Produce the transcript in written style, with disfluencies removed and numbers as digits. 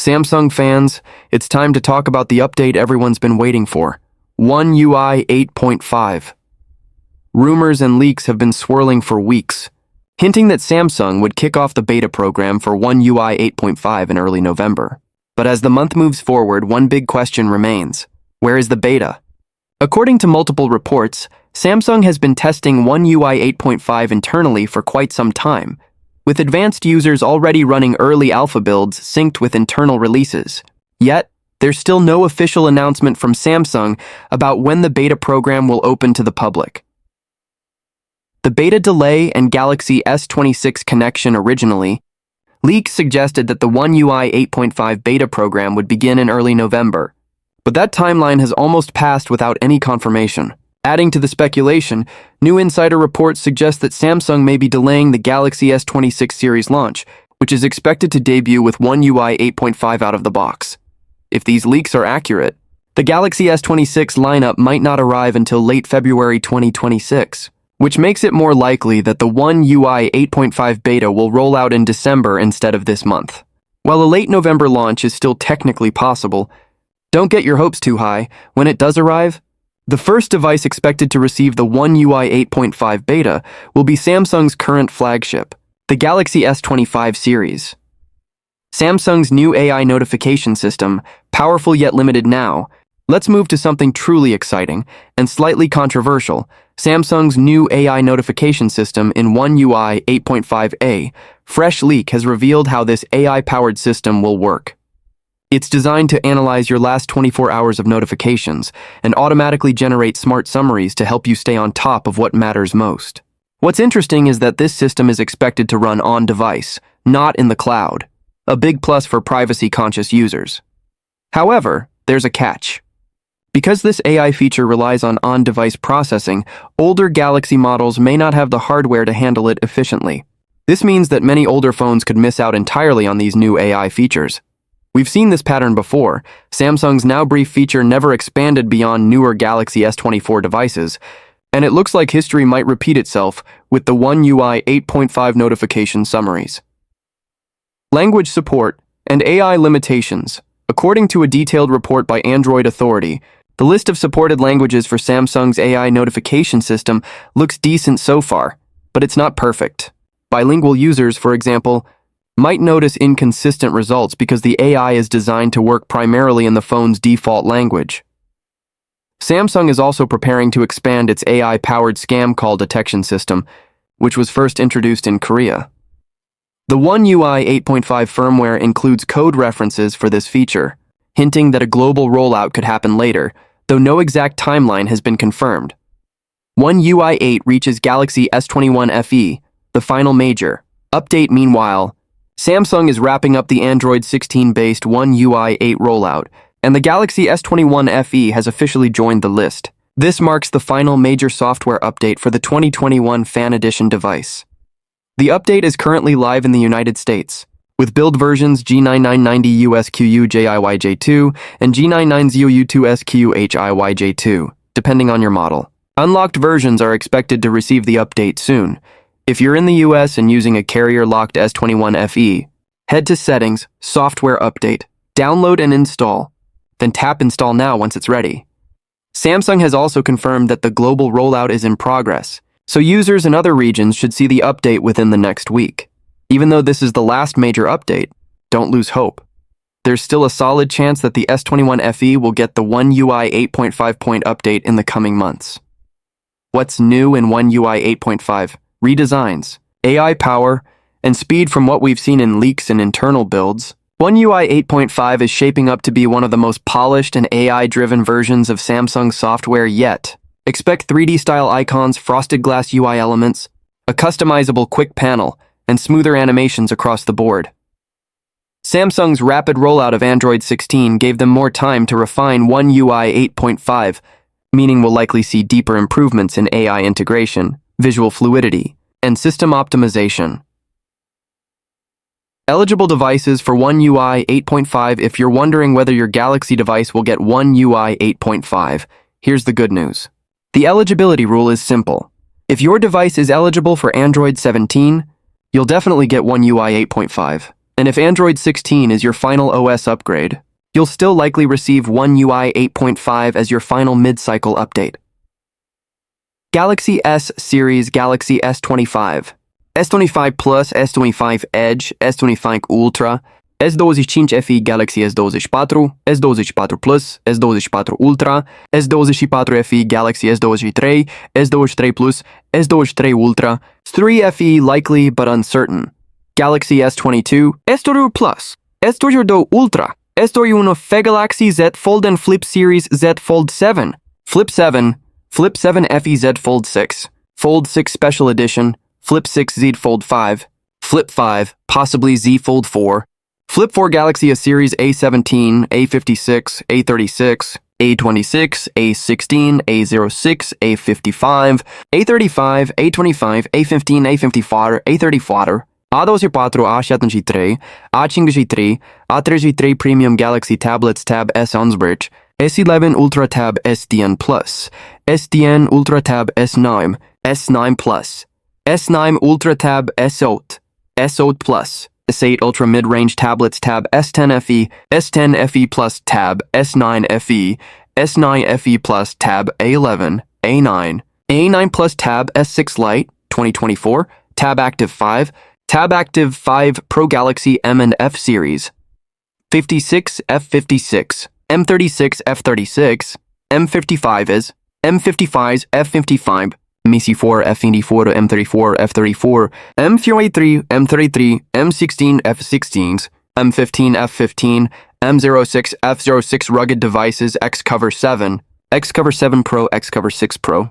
Samsung fans, it's time to talk about the update everyone's been waiting for, One UI 8.5. Rumors and leaks have been swirling for weeks, hinting that Samsung would kick off the beta program for One UI 8.5 in early November. But as the month moves forward, one big question remains. Where is the beta? According to multiple reports, Samsung has been testing One UI 8.5 internally for quite some time, with advanced users already running early alpha builds synced with internal releases. Yet, there's still no official announcement from Samsung about when the beta program will open to the public. The beta delay and Galaxy S26 connection originally, leaks suggested that the One UI 8.5 beta program would begin in early November, but that timeline has almost passed without any confirmation. Adding to the speculation, new insider reports suggest that Samsung may be delaying the Galaxy S26 series launch, which is expected to debut with One UI 8.5 out of the box. If these leaks are accurate, the Galaxy S26 lineup might not arrive until late February 2026, which makes it more likely that the One UI 8.5 beta will roll out in December instead of this month. While a late November launch is still technically possible, don't get your hopes too high. When it does arrive, the first device expected to receive the One UI 8.5 beta will be Samsung's current flagship, the Galaxy S25 series. Samsung's new AI notification system, powerful yet limited now. Let's move to something truly exciting and slightly controversial. Samsung's new AI notification system in One UI 8.5a. Fresh leak has revealed how this AI-powered system will work. It's designed to analyze your last 24 hours of notifications and automatically generate smart summaries to help you stay on top of what matters most. What's interesting is that this system is expected to run on-device, not in the cloud, a big plus for privacy-conscious users. However, there's a catch. Because this AI feature relies on on-device processing, older Galaxy models may not have the hardware to handle it efficiently. This means that many older phones could miss out entirely on these new AI features. We've seen this pattern before. Samsung's Now Brief feature never expanded beyond newer Galaxy S24 devices, and it looks like history might repeat itself with the One UI 8.5 notification summaries. Language support and AI limitations. According to a detailed report by Android Authority, the list of supported languages for Samsung's AI notification system looks decent so far, but it's not perfect. Bilingual users, for example, might notice inconsistent results because the AI is designed to work primarily in the phone's default language. Samsung is also preparing to expand its AI-powered scam call detection system, which was first introduced in Korea. The One UI 8.5 firmware includes code references for this feature, hinting that a global rollout could happen later, though no exact timeline has been confirmed. One UI 8 reaches Galaxy S21 FE, the final major update. Meanwhile, Samsung is wrapping up the Android 16-based One UI 8 rollout, and the Galaxy S21 FE has officially joined the list. This marks the final major software update for the 2021 Fan Edition device. The update is currently live in the United States, with build versions G9990USQUJIYJ2 and G990U2SQHIYJ2, depending on your model. Unlocked versions are expected to receive the update soon. If you're in the US and using a carrier-locked S21 FE, head to Settings, Software Update, download and install, then tap Install Now once it's ready. Samsung has also confirmed that the global rollout is in progress, so users in other regions should see the update within the next week. Even though this is the last major update, don't lose hope. There's still a solid chance that the S21 FE will get the One UI 8.5 point update in the coming months. What's new in One UI 8.5? Redesigns, AI power, and speed from what we've seen in leaks and internal builds. One UI 8.5 is shaping up to be one of the most polished and AI-driven versions of Samsung software yet. Expect 3D-style icons, frosted glass UI elements, a customizable quick panel, and smoother animations across the board. Samsung's rapid rollout of Android 16 gave them more time to refine One UI 8.5, meaning we'll likely see deeper improvements in AI integration, visual fluidity, and system optimization. Eligible devices for One UI 8.5. If you're wondering whether your Galaxy device will get One UI 8.5, here's the good news. The eligibility rule is simple. If your device is eligible for Android 17, you'll definitely get One UI 8.5. And if Android 16 is your final OS upgrade, you'll still likely receive One UI 8.5 as your final mid-cycle update. Galaxy S series Galaxy S25, S25 Plus, S25 Edge, S25 Ultra, S25 FE Galaxy S24, S24 Plus, S24 Ultra, S24 FE Galaxy S23, S23 Plus, S23 Ultra, 3 FE likely but uncertain. Galaxy S22, S22 Plus, S22 Ultra, S21 FE Galaxy Z Fold and Flip Series Z Fold 7, Flip 7, Flip 7 FE Z Fold 6, Fold 6 Special Edition, Flip 6 Z Fold 5, Flip 5, possibly Z Fold 4, Flip 4 Galaxy A Series A17, A56, A36, A26, A16, A06, A55, A35, A25, A15, A54, A34, A24, A73, A53, A33 Premium Galaxy Tablets Tab S Unsbridge, S11 Ultra Tab S10 Plus, S10 Ultra Tab S9, S9 Plus, S9 Ultra Tab S8, S8 Plus, S8 Ultra Mid-Range Tablets Tab S10 FE, S10 FE Plus Tab S9 FE, S9 FE Plus Tab A11, A9, A9 Plus Tab S6 Lite 2024, Tab Active 5, Tab Active 5 Pro Galaxy M and F Series, 56 F56, M36 F36, M55 is, M55's F55, MC4 F24 to M34 F34, M33 M33, M16 F16s, M15 F15, M06 F06 Rugged Devices Xcover 7, Xcover 7 Pro, Xcover 6 Pro.